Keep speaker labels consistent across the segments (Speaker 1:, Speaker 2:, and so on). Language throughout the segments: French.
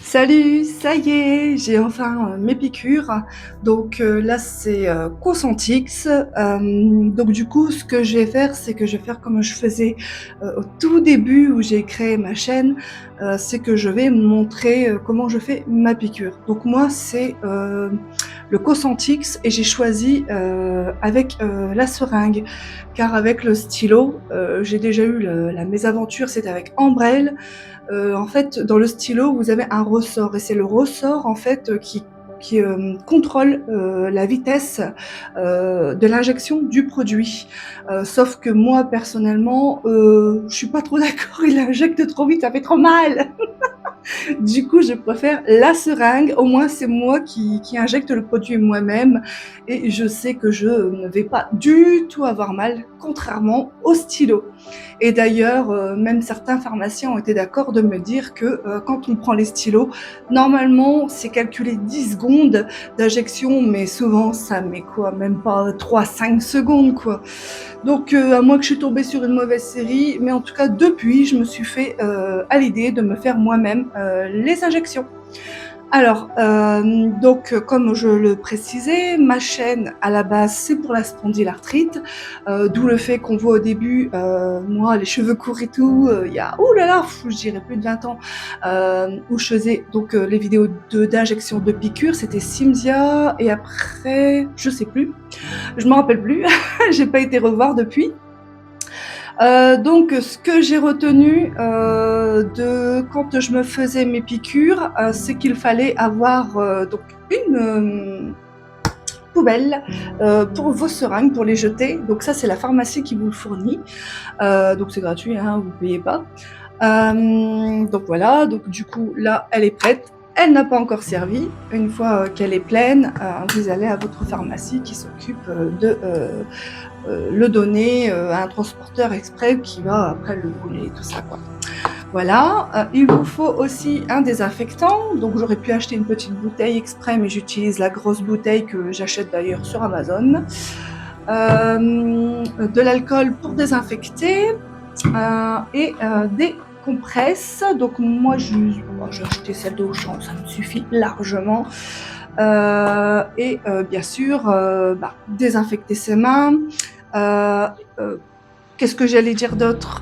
Speaker 1: Salut, ça y est, j'ai enfin mes piqûres. Donc là, c'est Cosentix. Donc du coup, ce que je vais faire, c'est que je vais faire comme je faisais au tout début où j'ai créé ma chaîne. C'est que je vais montrer comment je fais ma piqûre. Donc moi, c'est le Cosentix et j'ai choisi avec la seringue. Car avec le stylo, j'ai déjà eu la mésaventure, c'était avec Ambrelle. En fait, dans le stylo, vous avez un ressort et c'est le ressort en fait qui contrôle la vitesse de l'injection du produit. Sauf que moi personnellement, je suis pas trop d'accord. Il injecte trop vite, ça fait trop mal. Du coup, je préfère la seringue. Au moins, c'est moi qui injecte le produit moi-même et je sais que je ne vais pas du tout avoir mal, contrairement au stylo. Et d'ailleurs, même certains pharmaciens ont été d'accord de me dire que quand on prend les stylos, normalement, c'est calculé 10 secondes d'injection, mais souvent, ça met quoi, même pas 3-5 secondes, quoi. Donc, à moins que je suis tombée sur une mauvaise série, mais en tout cas, depuis, je me suis fait à l'idée de me faire moi-même les injections. Alors, donc, comme je le précisais, ma chaîne à la base c'est pour la spondylarthrite, d'où le fait qu'on voit au début, moi les cheveux courts et tout, il y a, ouh là là, je dirais plus de 20 ans, où je faisais donc les vidéos d'injection de piqûres, c'était Cimzia et après, je sais plus, je me rappelle plus, j'ai pas été revoir depuis. Donc ce que j'ai retenu de quand je me faisais mes piqûres, c'est qu'il fallait avoir donc une poubelle pour vos seringues, pour les jeter. Donc ça, c'est la pharmacie qui vous le fournit. Donc c'est gratuit, hein, vous ne payez pas. Donc voilà, donc du coup là, elle est prête. Elle n'a pas encore servi. Une fois qu'elle est pleine, vous allez à votre pharmacie qui s'occupe de le donner à un transporteur exprès qui va après le rouler, tout ça quoi. Voilà, il vous faut aussi un désinfectant. Donc j'aurais pu acheter une petite bouteille exprès, mais j'utilise la grosse bouteille que j'achète d'ailleurs sur Amazon. De l'alcool pour désinfecter et des compresses. Donc moi j'ai acheté celle d'Auchan, ça me suffit largement. Et bien sûr, désinfecter ses mains. Euh, euh, Qu'est-ce que j'allais dire d'autre?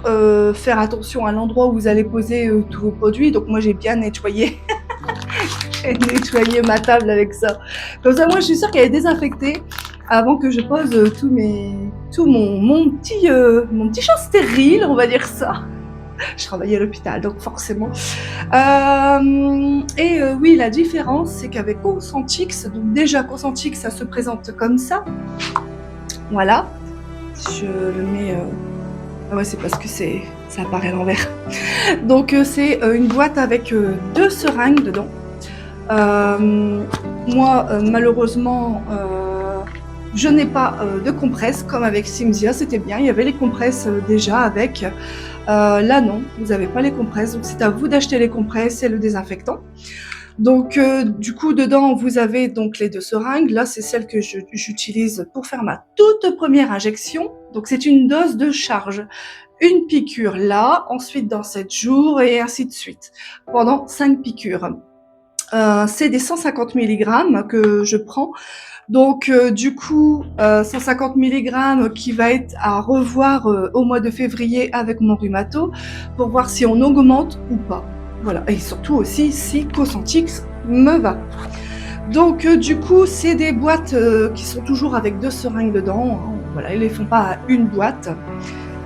Speaker 1: Faire attention à l'endroit où vous allez poser tous vos produits. Donc moi j'ai bien nettoyé, nettoyé ma table avec ça. Comme ça, moi je suis sûre qu'elle est désinfectée avant que je pose tout mon petit champ stérile, on va dire ça. Je travaillais à l'hôpital, donc forcément. Oui, la différence, c'est qu'avec Consentix, donc déjà Consentix, ça se présente comme ça. Voilà. Je le mets. Ah ouais, c'est parce que ça apparaît à l'envers. Donc c'est une boîte avec 2 seringues dedans. Moi, malheureusement, je n'ai pas de compresses comme avec Cimzia, c'était bien. Il y avait les compresses déjà avec. Là, non, vous n'avez pas les compresses. Donc c'est à vous d'acheter les compresses et le désinfectant. Donc, du coup, dedans, vous avez donc les 2 seringues. Là, c'est celle que j'utilise pour faire ma toute première injection. Donc, c'est une dose de charge. Une piqûre là, ensuite dans 7 jours et ainsi de suite, pendant 5 piqûres. C'est des 150 mg que je prends. Donc, du coup, 150 mg qui va être à revoir au mois de février avec mon rhumato pour voir si on augmente ou pas. Voilà, et surtout aussi si Cosentix me va. Donc du coup, c'est des boîtes qui sont toujours avec 2 seringues dedans, hein. Voilà, ils les font pas à une boîte.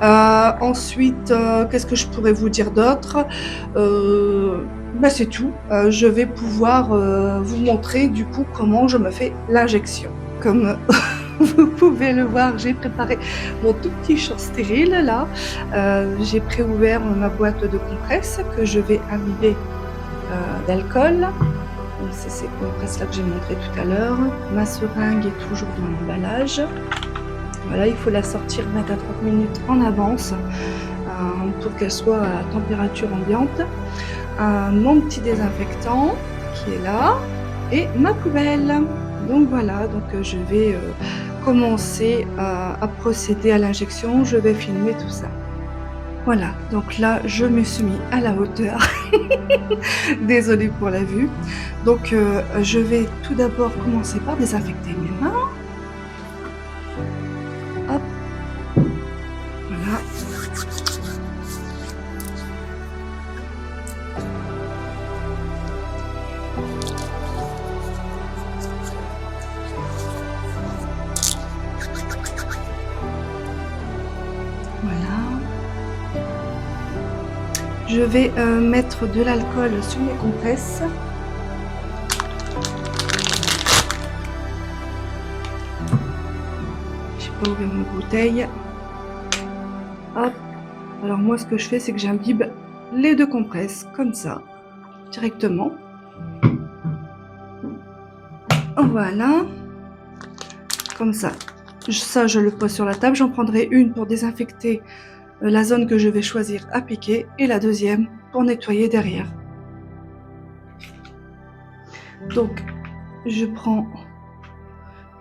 Speaker 1: Ensuite, qu'est-ce que je pourrais vous dire d'autre? C'est tout. Je vais pouvoir vous montrer du coup comment je me fais l'injection. Comme vous pouvez le voir, j'ai préparé mon tout petit champ stérile là. J'ai préouvert ma boîte de compresses que je vais imbiber d'alcool. Donc c'est ces compresses là que j'ai montré tout à l'heure. Ma seringue est toujours dans l'emballage. Voilà, il faut la sortir 20 à 30 minutes en avance pour qu'elle soit à température ambiante. Mon petit désinfectant qui est là et ma poubelle. Donc voilà, donc je vais commencer à procéder à l'injection. Je vais filmer tout ça. Voilà, donc là, je me suis mis à la hauteur. Désolée pour la vue. Donc, je vais tout d'abord commencer par désinfecter mes mains. Hop, voilà. Voilà. Je vais mettre de l'alcool sur mes compresses. Je vais pas ouvrir ma bouteille. Hop. Alors moi, ce que je fais, c'est que j'imbibe les 2 compresses, comme ça, directement. Voilà. Comme ça. Ça, je le pose sur la table. J'en prendrai une pour désinfecter la zone que je vais choisir à piquer et la deuxième pour nettoyer derrière. Donc, je prends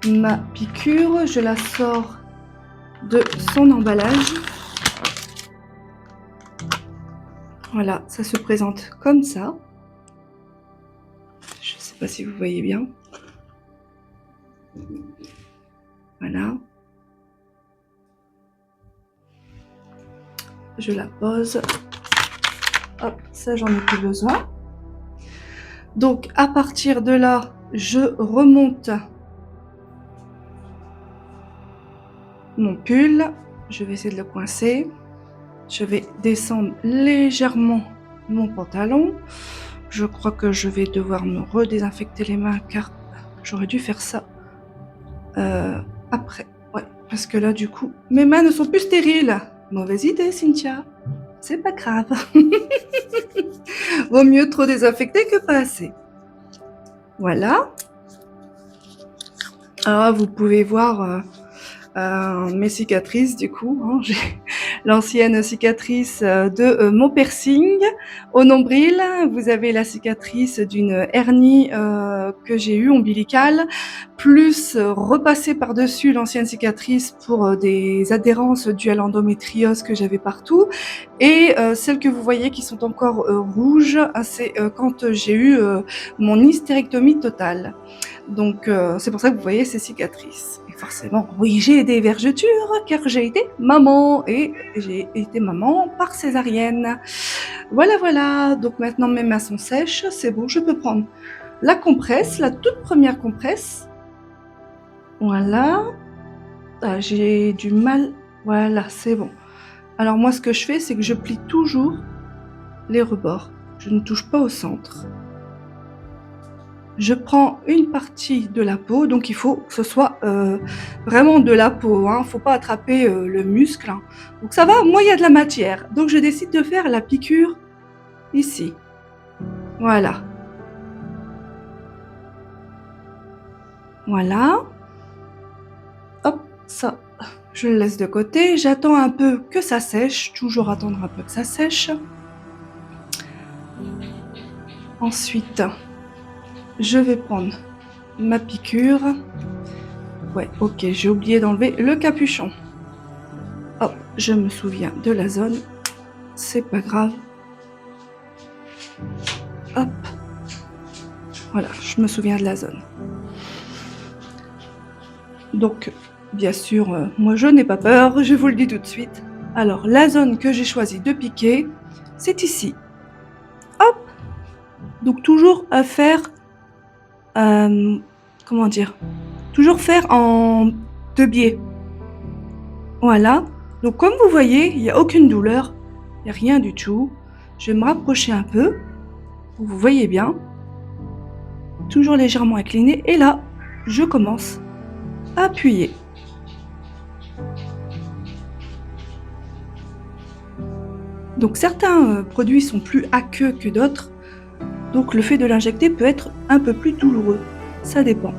Speaker 1: ma piqûre, je la sors de son emballage. Voilà, ça se présente comme ça. Je ne sais pas si vous voyez bien. Voilà. Je la pose. Hop, ça j'en ai plus besoin. Donc à partir de là, je remonte mon pull. Je vais essayer de le coincer. Je vais descendre légèrement mon pantalon. Je crois que je vais devoir me redésinfecter les mains car j'aurais dû faire ça après. Ouais, parce que là du coup, mes mains ne sont plus stériles. Mauvaise idée, Cynthia. C'est pas grave. Vaut mieux trop désinfecter que pas assez. Voilà. Alors vous pouvez voir mes cicatrices du coup. Hein. J'ai l'ancienne cicatrice de mon piercing au nombril. Vous avez la cicatrice d'une hernie que j'ai eue ombilicale, plus repassée par-dessus l'ancienne cicatrice pour des adhérences dues à l'endométriose que j'avais partout. Et celles que vous voyez qui sont encore rouges, c'est quand j'ai eu mon hystérectomie totale. Donc c'est pour ça que vous voyez ces cicatrices. Et forcément, oui, j'ai des vergetures car j'ai été maman et j'ai été maman par césarienne. Voilà, voilà. Donc maintenant mes mains sont sèches, c'est bon, je peux prendre la compresse, la toute première compresse. Voilà. Ah, j'ai du mal. Voilà, c'est bon. Alors moi, ce que je fais, c'est que je plie toujours les rebords. Je ne touche pas au centre. Je prends une partie de la peau, donc il faut que ce soit vraiment de la peau, hein. Faut pas attraper le muscle. Hein. Donc ça va, moi il y a de la matière. Donc je décide de faire la piqûre ici. Voilà. Voilà. Hop, ça, je le laisse de côté. J'attends un peu que ça sèche. Toujours attendre un peu que ça sèche. Ensuite, je vais prendre ma piqûre. Ouais, ok, j'ai oublié d'enlever le capuchon. Hop, je me souviens de la zone. C'est pas grave. Hop. Voilà, je me souviens de la zone. Donc, bien sûr, moi je n'ai pas peur, je vous le dis tout de suite. Alors, la zone que j'ai choisi de piquer, c'est ici. Hop. Donc, toujours à faire... comment dire ? Toujours faire en 2 biais. Voilà. Donc, comme vous voyez, il n'y a aucune douleur. Il n'y a rien du tout. Je vais me rapprocher un peu. Vous voyez bien. Toujours légèrement incliné. Et là, je commence à appuyer. Donc, certains produits sont plus aqueux que d'autres. Donc, le fait de l'injecter peut être un peu plus douloureux. Ça dépend.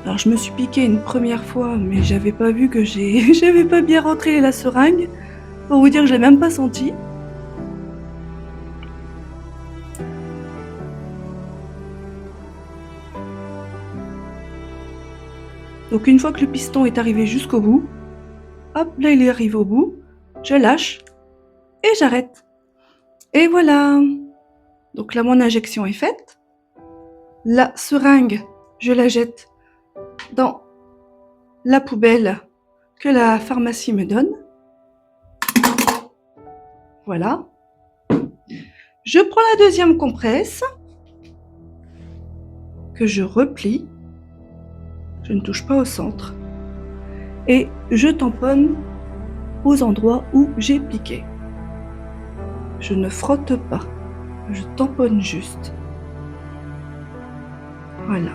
Speaker 1: Alors je me suis piqué une première fois, mais j'avais pas vu que j'avais pas bien rentré la seringue. Pour vous dire que je l'ai même pas senti. Donc une fois que le piston est arrivé jusqu'au bout, hop, là il est arrivé au bout, je lâche et j'arrête. Et voilà. Donc là, mon injection est faite. La seringue, je la jette dans la poubelle que la pharmacie me donne. Voilà. Je prends la deuxième compresse que je replie. Je ne touche pas au centre. Et je tamponne aux endroits où j'ai piqué. Je ne frotte pas. Je tamponne juste. Voilà.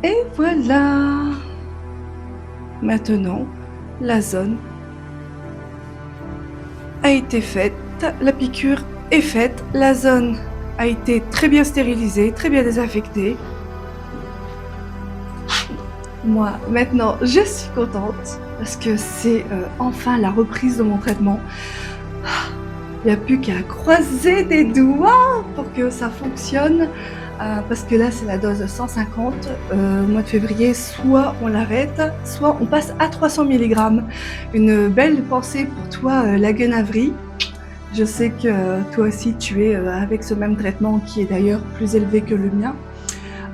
Speaker 1: Et voilà. Maintenant, la zone a été faite. La piqûre est faite. La zone a été très bien stérilisée, très bien désinfectée. Moi, maintenant, je suis contente parce que c'est enfin la reprise de mon traitement. Il n'y a plus qu'à croiser des doigts pour que ça fonctionne. Parce que là, c'est la dose 150. Au mois de février, soit on l'arrête, soit on passe à 300 mg. Une belle pensée pour toi, la Guenavry. Je sais que toi aussi, tu es avec ce même traitement qui est d'ailleurs plus élevé que le mien.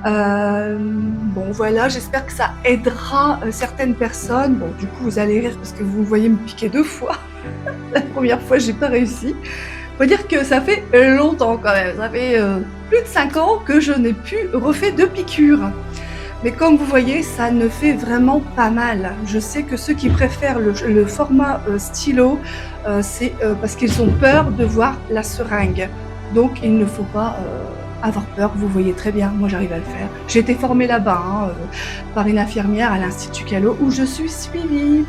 Speaker 1: Bon voilà, j'espère que ça aidera certaines personnes. Bon, du coup, vous allez rire parce que vous me voyez me piquer 2 fois. La première fois, j'ai pas réussi. Faut dire que ça fait longtemps quand même. Ça fait plus de 5 ans que je n'ai plus refait de piqûres. Mais comme vous voyez, ça ne fait vraiment pas mal. Je sais que ceux qui préfèrent le format stylo, c'est parce qu'ils ont peur de voir la seringue. Donc, il ne faut pas avoir peur. Vous voyez très bien, moi j'arrive à le faire. J'ai été formée là-bas par une infirmière à l'Institut Callot où je suis suivie.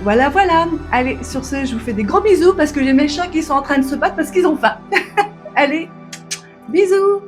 Speaker 1: Voilà, voilà. Allez, sur ce, je vous fais des gros bisous parce que j'ai mes chats qui sont en train de se battre parce qu'ils ont faim. Allez, bisous.